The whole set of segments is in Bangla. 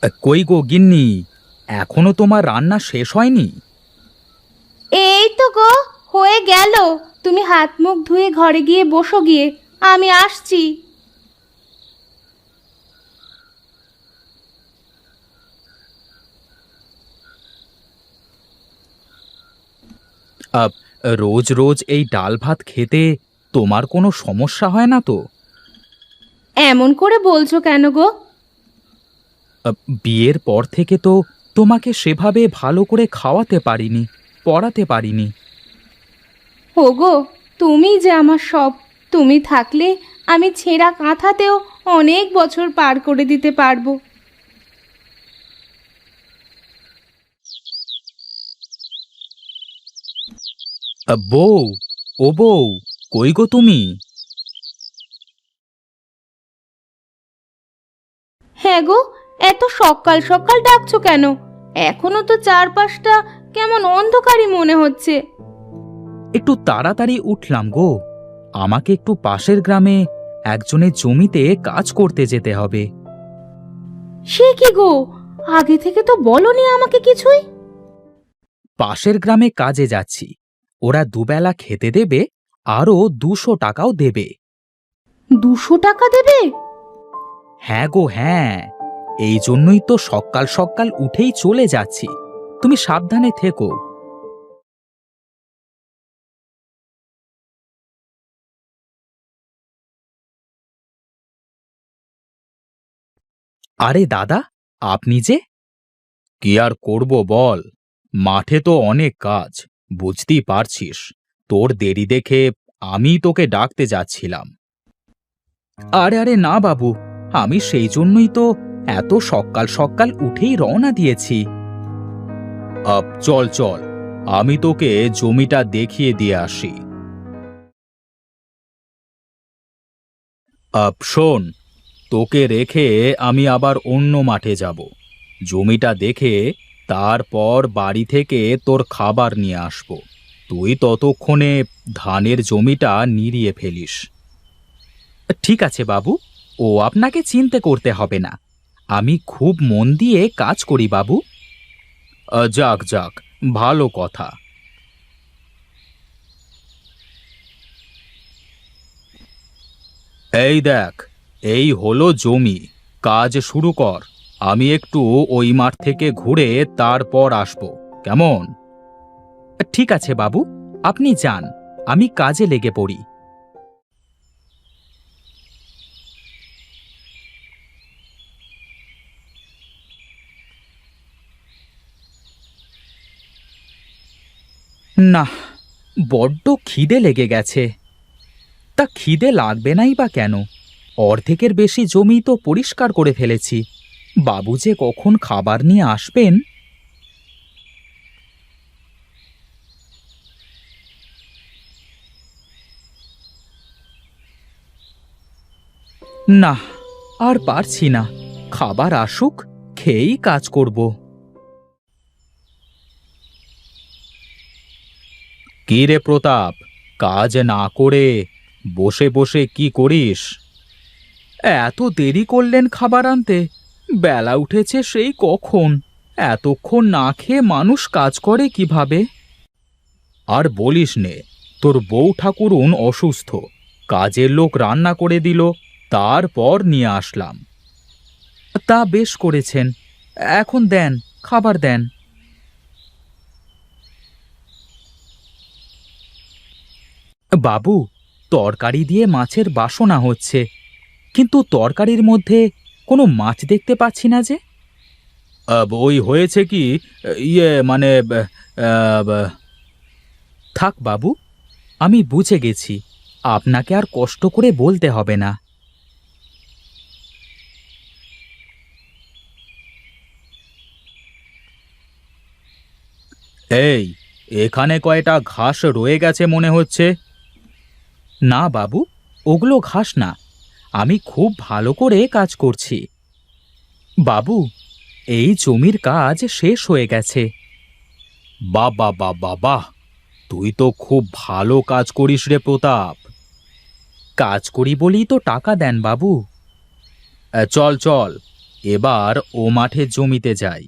কই গো গিন্নি, এখনো তোমার রান্না শেষ হয়নি? এই তো গো, হয়ে গেল। তুমি হাত মুখ ধুয়ে ঘরে গিয়ে বসো গিয়ে, আমি আসছি। আব, রোজ রোজ এই ডাল ভাত খেতে তোমার কোনো সমস্যা হয় না তো? এমন করে বলছো কেন গো? বিয়ের পর থেকে তো তোমাকে সেভাবে ভালো করে খাওয়াতে পারিনি, পড়াতে পারিনি। ওগো, তুমি যে আমার সব। তুমি থাকলে আমি ছেঁড়া কাঁথাতেও অনেক বছর পার করে দিতে পারবো। বউ, ও বউ, কই গো তুমি? হ্যাঁ গো, এত সকাল সকাল ডাকছো কেন? এখনো তো চারপাশটা কেমন অন্ধকারই মনে হচ্ছে। একটু তাড়াতাড়ি উঠলাম গো। আমাকে একটু পাশের গ্রামে একজনের জমিতে কাজ করতে যেতে হবে। সে কি গো, আগে থেকে তো বলনি আমাকে কিছুই। পাশের গ্রামে কাজে যাচ্ছি, ওরা দুবেলা খেতে দেবে, আরও 200 টাকাও দেবে। 200 টাকা দেবে? হ্যাঁ গো হ্যাঁ, এই জন্যই তো সকাল সকাল উঠেই চলে যাচ্ছি। তুমি সাবধানে থেকো। আরে দাদা, আপনি যে! কি আর করব বল, মাঠে তো অনেক কাজ, বুঝতেই পারছিস। তোর দেরি দেখে আমি তোকে ডাকতে যাচ্ছিলাম। আরে আরে না বাবু, আমি সেই জন্যই তো এত সকাল সকাল উঠেই রওনা দিয়েছি। চল চল, আমি তোকে জমিটা দেখিয়ে দিয়ে আসি। শোন, তোকে রেখে আমি আবার অন্য মাঠে যাব। জমিটা দেখে তারপর বাড়ি থেকে তোর খাবার নিয়ে আসব। তুই ততক্ষণে ধানের জমিটা নিড়িয়ে ফেলিস। ঠিক আছে বাবু, ও আপনাকে চিন্তা করতে হবে না। আমি খুব মন দিয়ে কাজ করি বাবু। যাক যাক, ভালো কথা। এই দেখ, এই হলো জমি, কাজ শুরু কর। আমি একটু ওই মাঠ থেকে ঘুরে তারপর আসব, কেমন? ঠিক আছে বাবু, আপনি যান, আমি কাজে লেগে পড়ি। না, বড্ড খিদে লেগে গেছে। তা খিদে লাগবে নাই বা কেন? অর্ধেকের বেশি জমি তো পরিষ্কার করে ফেলেছি। বাবু যে কখন খাবার নিয়ে আসবেন! না, আর পারছি না। খাবার আসুক, খেয়েই কাজ করব। কি রে প্রতাপ, কাজ না করে বসে বসে কি করিস? এত দেরি করলেন খাবার আনতে? বেলা উঠেছে সেই কখন। এতক্ষণ না খেয়ে মানুষ কাজ করে কিভাবে? আর বলিস নে, তোর বউ ঠাকুরুন অসুস্থ, কাজের লোক রান্না করে দিল, তারপর নিয়ে আসলাম। তা বেশ করেছেন। এখন দেন, খাবার দেন। বাবু, তরকারি দিয়ে মাছের বাসনা হচ্ছে, কিন্তু তরকারির মধ্যে কোনো মাছ দেখতে পাচ্ছি না যে। ওই হয়েছে কি, মানে থাক বাবু, আমি বুঝে গেছি। আপনাকে আর কষ্ট করে বলতে হবে না। এই, এখানে কয়টা ঘাস রয়ে গেছে মনে হচ্ছে। না বাবু, ওগুলো ঘাস না, আমি খুব ভালো করে কাজ করছি। বাবু, এই জমির কাজ শেষ হয়ে গেছে। বাবা বাবা বাহ, তুই তো খুব ভালো কাজ করিস রে প্রতাপ। কাজ করি বলেই তো টাকা দেন বাবু। চল চল, এবার ও মাঠে জমিতে যাই।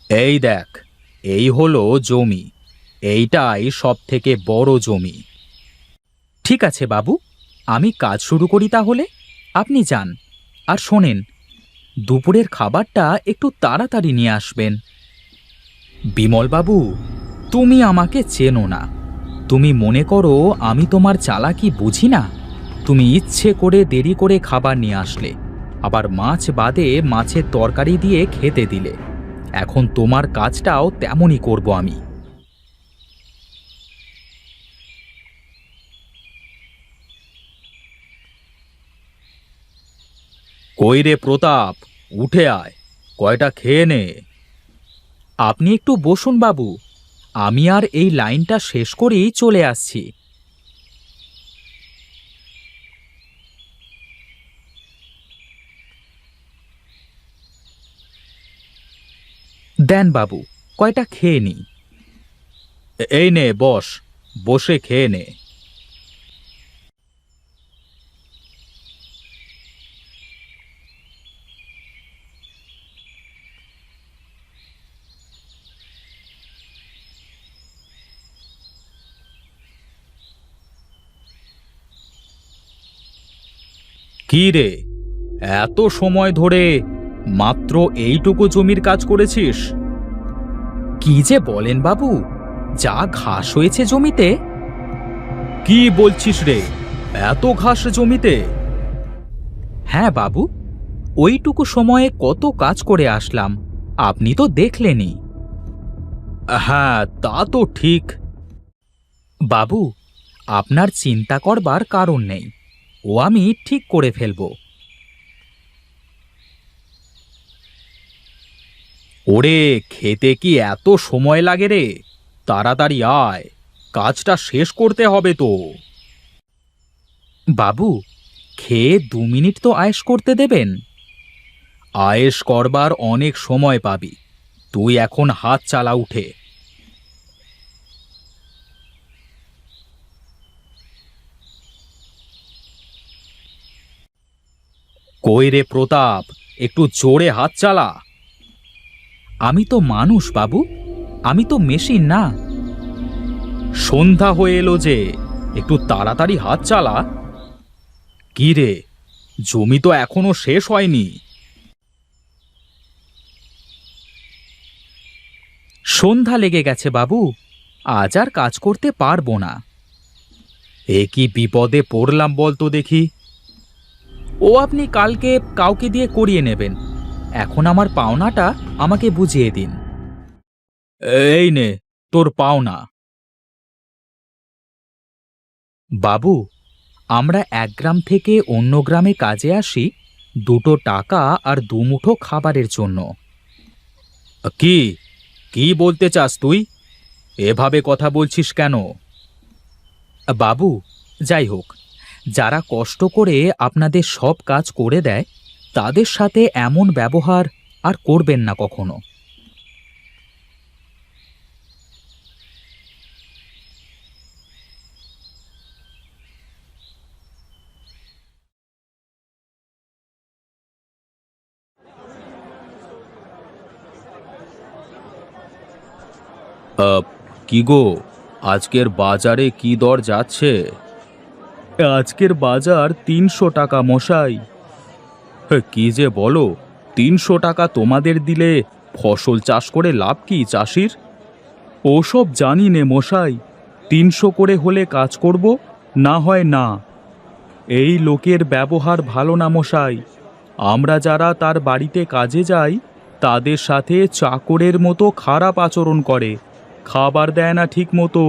এই দেখ, এই হলো জমি। এইটাই সব থেকে বড় জমি। ঠিক আছে বাবু, আমি কাজ শুরু করি তাহলে। আপনি যান। আর শোনেন, দুপুরের খাবারটা একটু তাড়াতাড়ি নিয়ে আসবেন। বিমল বাবু, তুমি আমাকে চেনো না। তুমি মনে করো আমি তোমার চালাকি বুঝি না। তুমি ইচ্ছে করে দেরি করে খাবার নিয়ে আসলে, আবার মাছ বাদে মাছের তরকারি দিয়ে খেতে দিলে। এখন তোমার কাজটাও তেমনই করব আমি। কই রে প্রতাপ, উঠে আয়, কয়টা খেয়ে নে। আপনি একটু বসুন বাবু, আমি আর এই লাইনটা শেষ করেই চলে আসছি। দেন বাবু, কয়টা খেয়ে নি। এই নে বস, বসে খেয়ে নে। কি রে, এত সময় ধরে মাত্র এইটুকু জমির কাজ করেছিস? কি যে বলেন বাবু, যা ঘাস হয়েছে জমিতে। কি বলছিস রে, এত ঘাস জমিতে? হ্যাঁ বাবু, ওইটুকু সময়ে কত কাজ করে আসলাম, আপনি তো দেখলেনই। হ্যাঁ, তা তো ঠিক। বাবু, আপনার চিন্তা করবার কারণ নেই, ও আমি ঠিক করে ফেলব। ওরে, খেতে কি এত সময় লাগে রে? তাড়াতাড়ি আয়, কাজটা শেষ করতে হবে তো। বাবু, খেয়ে 2 মিনিট তো আয়েশ করতে দেবেন। আয়েশ করবার অনেক সময় পাবি, তুই এখন হাত চালা উঠে। কই রে প্রতাপ, একটু জোরে হাত চালা। আমি তো মানুষ বাবু, আমি তো মেশিন না। সন্ধ্যা হয়ে এলো যে, একটু তাড়াতাড়ি হাত চালা। কি রে, জমি তো এখনো শেষ হয়নি। সন্ধ্যা লেগে গেছে বাবু, আজ আর কাজ করতে পারবো না। এ কি বিপদে পড়লাম বলতো দেখি। ও আপনি কালকে কাউকে দিয়ে করিয়ে নেবেন, এখন আমার পাওনাটা আমাকে বুঝিয়ে দিন। এই নে তোর পাওনা। বাবু, আমরা এক গ্রাম থেকে অন্য গ্রামে কাজে আসি 2 টাকা আর 2 মুঠো খাবারের জন্য। কি কি বলতে চাস তুই? এভাবে কথা বলছিস কেন? বাবু, যাই হোক, যারা কষ্ট করে আপনাদের সব কাজ করে দেয়, তাদের সাথে এমন ব্যবহার আর করবেন না কখনো। কি গো, আজকের বাজারে কি দর যাচ্ছে? আজকের বাজার 300 টাকা মশাই। কি যে বলো, 300 টাকা তোমাদের দিলে ফসল চাষ করে লাভ কি চাষির? ওসব জানি নে মশাই, 300 করে হলে কাজ করব, না হয় না। এই লোকের ব্যবহার ভালো না মশাই। আমরা যারা তার বাড়িতে কাজে যাই, তাদের সাথে চাকরের মতো খারাপ আচরণ করে, খাবার দেয় না ঠিক মতো।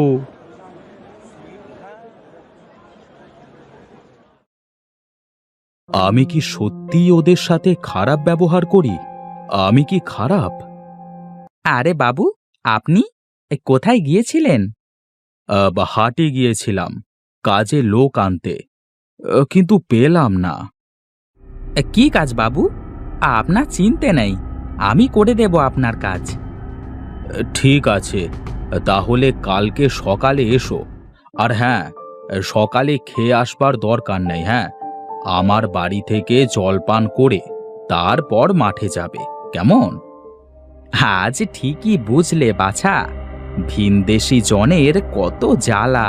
আমি কি সত্যিই ওদের সাথে খারাপ ব্যবহার করি? আমি কি খারাপ? আরে বাবু, আপনি কোথায় গিয়েছিলেন? হাটে গিয়েছিলাম, কাজে লোক আনতে, কিন্তু পেলাম না। কি কাজ বাবু? আপনার চিনতে নেই, আমি করে দেব আপনার কাজ। ঠিক আছে, তাহলে কালকে সকালে এসো। আর হ্যাঁ, সকালে খেয়ে আসবার দরকার নেই, হ্যাঁ, আমার বাড়ি থেকে জলপান করে তারপর মাঠে যাবে, কেমন? আজ ঠিকই বুঝলে বাছা, ভিনদেশি জনের কত জ্বালা।